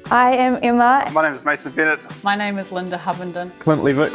I am Emma. My name is Mason Bennett. My name is Linda Hovenden. Clint Levitt.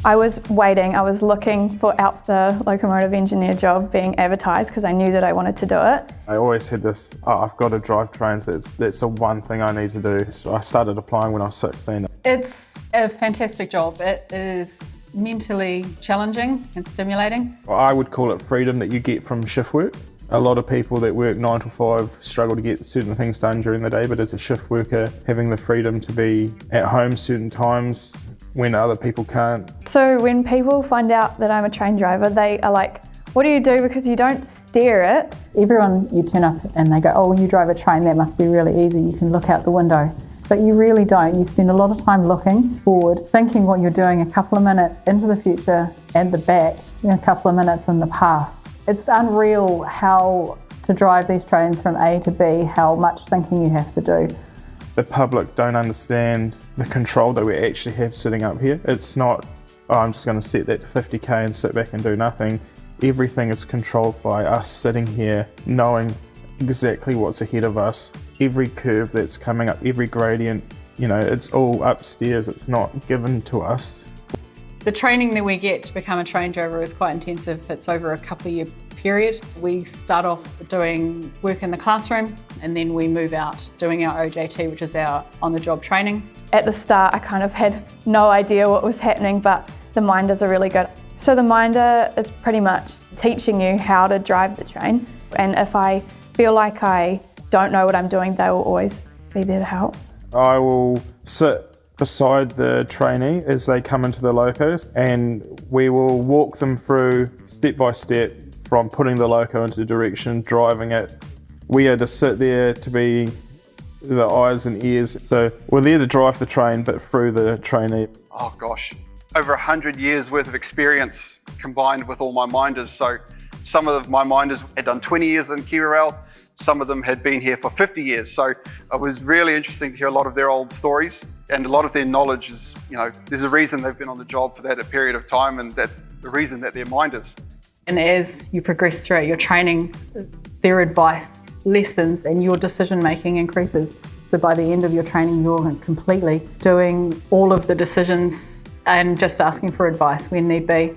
I was waiting, I was looking out the locomotive engineer job being advertised because I knew that I wanted to do it. I always had this, I've got to drive trains, that's the one thing I need to do. So I started applying when I was 16. It's a fantastic job. It is mentally challenging and stimulating. I would call it freedom that you get from shift work. A lot of people that work 9 to 5 struggle to get certain things done during the day, but as a shift worker, having the freedom to be at home certain times when other people can't. So when people find out that I'm a train driver, they are like, what do you do? Because you don't steer it. Everyone, you turn up and they go, oh, you drive a train, that must be really easy, you can look out the window. But you really don't. You spend a lot of time looking forward, thinking what you're doing a couple of minutes into the future and the back, a couple of minutes in the past. It's unreal how to drive these trains from A to B, how much thinking you have to do. The public don't understand the control that we actually have sitting up here. It's not, oh, I'm just going to set that to 50k and sit back and do nothing. Everything is controlled by us sitting here, knowing exactly what's ahead of us. Every curve that's coming up, every gradient, it's all upstairs, it's not given to us. The training that we get to become a train driver is quite intensive. It's over a couple of year period. We start off doing work in the classroom and then we move out doing our OJT, which is our on-the-job training. At the start, I kind of had no idea what was happening, but the minders are really good. So the minder is pretty much teaching you how to drive the train. And if I feel like I don't know what I'm doing, they will always be there to help. I will sit beside the trainee as they come into the locos and we will walk them through step by step from putting the loco into direction, driving it. We are to sit there to be the eyes and ears. So we're there to drive the train, but through the trainee. Oh gosh, over 100 years worth of experience combined with all my minders. So some of my minders had done 20 years in Kiwirel, some of them had been here for 50 years. So it was really interesting to hear a lot of their old stories and a lot of their knowledge is, there's a reason they've been on the job for that a period of time and that the reason that they're minders. And as you progress throughout your training, their advice lessens and your decision making increases. So by the end of your training, you're completely doing all of the decisions and just asking for advice when need be.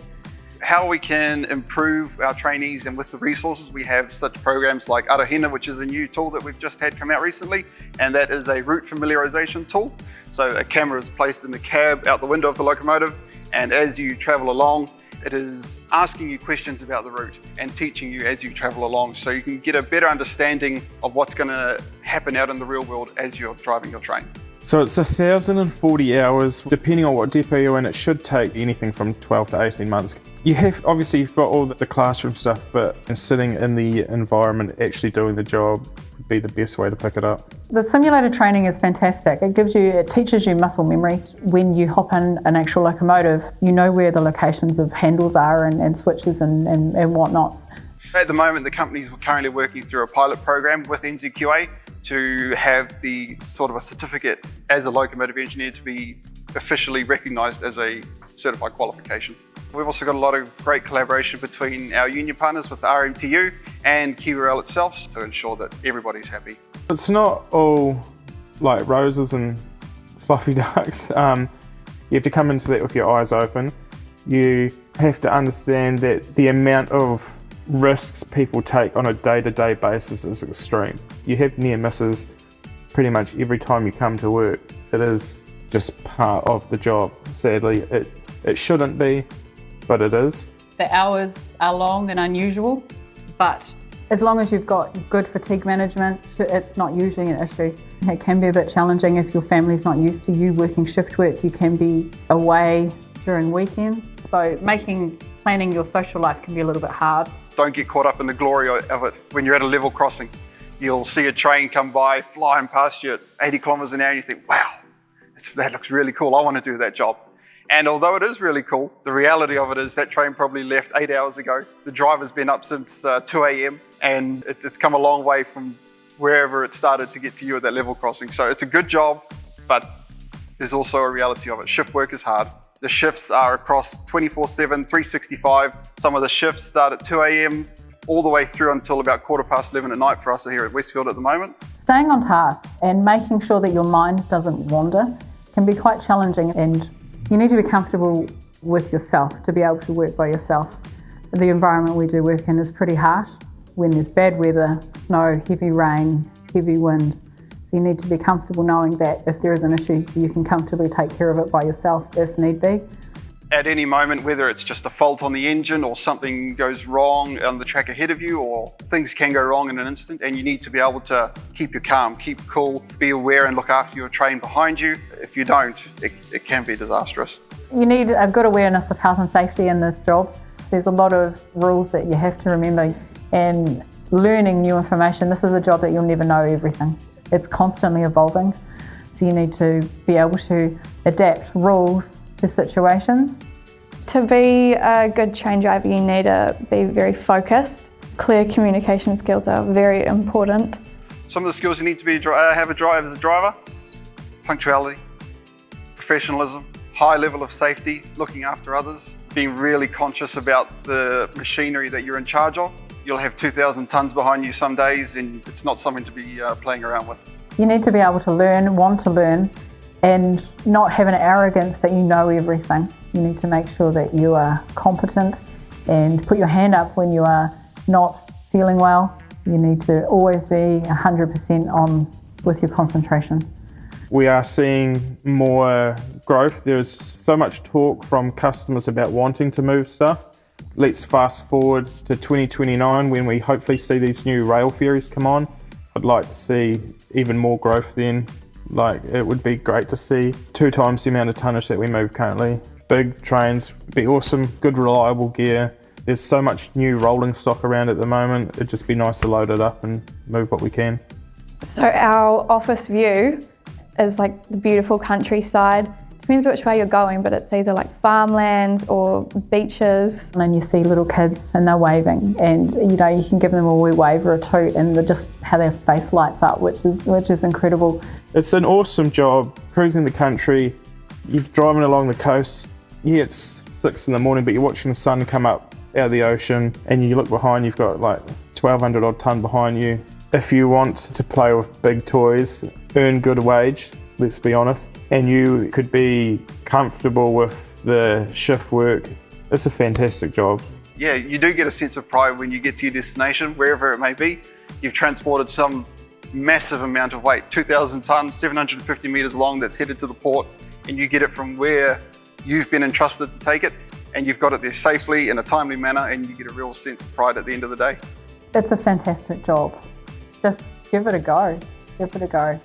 How we can improve our trainees and with the resources, we have such programs like Arahina, which is a new tool that we've just had come out recently, and that is a route familiarization tool. So a camera is placed in the cab out the window of the locomotive, and as you travel along, it is asking you questions about the route and teaching you as you travel along so you can get a better understanding of what's going to happen out in the real world as you're driving your train. So it's 1,040 hours, depending on what depot you're in, it should take anything from 12 to 18 months. Obviously you've got all the classroom stuff, but sitting in the environment, actually doing the job would be the best way to pick it up. The simulator training is fantastic. It teaches you muscle memory. When you hop in an actual locomotive, you know where the locations of handles are and switches and whatnot. At the moment, the company's currently working through a pilot program with NZQA to have the sort of a certificate as a locomotive engineer to be officially recognised as a certified qualification. We've also got a lot of great collaboration between our union partners with the RMTU and Kiwirel itself to ensure that everybody's happy. It's not all like roses and fluffy ducks. You have to come into that with your eyes open. You have to understand that the amount of risks people take on a day-to-day basis is extreme. You have near misses pretty much every time you come to work. It is just part of the job. Sadly, it shouldn't be, but it is. The hours are long and unusual, but as long as you've got good fatigue management, it's not usually an issue. It can be a bit challenging if your family's not used to you working shift work. You can be away during weekends. So planning your social life can be a little bit hard. Don't get caught up in the glory of it. When you're at a level crossing, you'll see a train come by, flying past you at 80 kilometres an hour, and you think, wow, that looks really cool. I want to do that job. And although it is really cool, the reality of it is that train probably left 8 hours ago. The driver's been up since 2 a.m. and it's come a long way from wherever it started to get to you at that level crossing. So it's a good job, but there's also a reality of it. Shift work is hard. The shifts are across 24/7, 365. Some of the shifts start at 2 a.m. all the way through until about 11:15 at night for us here at Westfield at the moment. Staying on task and making sure that your mind doesn't wander can be quite challenging, and you need to be comfortable with yourself to be able to work by yourself. The environment we do work in is pretty harsh. When there's bad weather, snow, heavy rain, heavy wind, so you need to be comfortable knowing that if there is an issue, you can comfortably take care of it by yourself if need be. At any moment, whether it's just a fault on the engine or something goes wrong on the track ahead of you, or things can go wrong in an instant, and you need to be able to keep your calm, keep cool, be aware and look after your train behind you. If you don't, it can be disastrous. You need a good awareness of health and safety in this job. There's a lot of rules that you have to remember, and learning new information. This is a job that you'll never know everything. It's constantly evolving, so you need to be able to adapt rules to situations. To be a good train driver, you need to be very focused. Clear communication skills are very important. Some of the skills you need to be have as a driver: punctuality, professionalism, high level of safety, looking after others, being really conscious about the machinery that you're in charge of. You'll have 2,000 tonnes behind you some days, and it's not something to be playing around with. You need to be able to learn, want to learn, and not have an arrogance that you know everything. You need to make sure that you are competent and put your hand up when you are not feeling well. You need to always be 100% on with your concentration. We are seeing more growth. There's so much talk from customers about wanting to move stuff. Let's fast forward to 2029 when we hopefully see these new rail ferries come on. I'd like to see even more growth then. Like, it would be great to see 2 times the amount of tonnage that we move currently. Big trains, be awesome, good reliable gear. There's so much new rolling stock around at the moment. It'd just be nice to load it up and move what we can. So our office view is like the beautiful countryside. Depends which way you're going, but it's either like farmlands or beaches. And then you see little kids and they're waving, and you know, you can give them a wee wave or a toot, and just how their face lights up, which is incredible. It's an awesome job, cruising the country. You're driving along the coast. Yeah, it's 6 in the morning, but you're watching the sun come up out of the ocean, and you look behind, you've got like 1,200 odd tonne behind you. If you want to play with big toys, earn good wage, let's be honest, and you could be comfortable with the shift work, it's a fantastic job. Yeah, you do get a sense of pride when you get to your destination, wherever it may be. You've transported some massive amount of weight, 2,000 tonnes, 750 metres long, that's headed to the port, and you get it from where you've been entrusted to take it, and you've got it there safely in a timely manner, and you get a real sense of pride at the end of the day. It's a fantastic job. Just give it a go. Give it a go.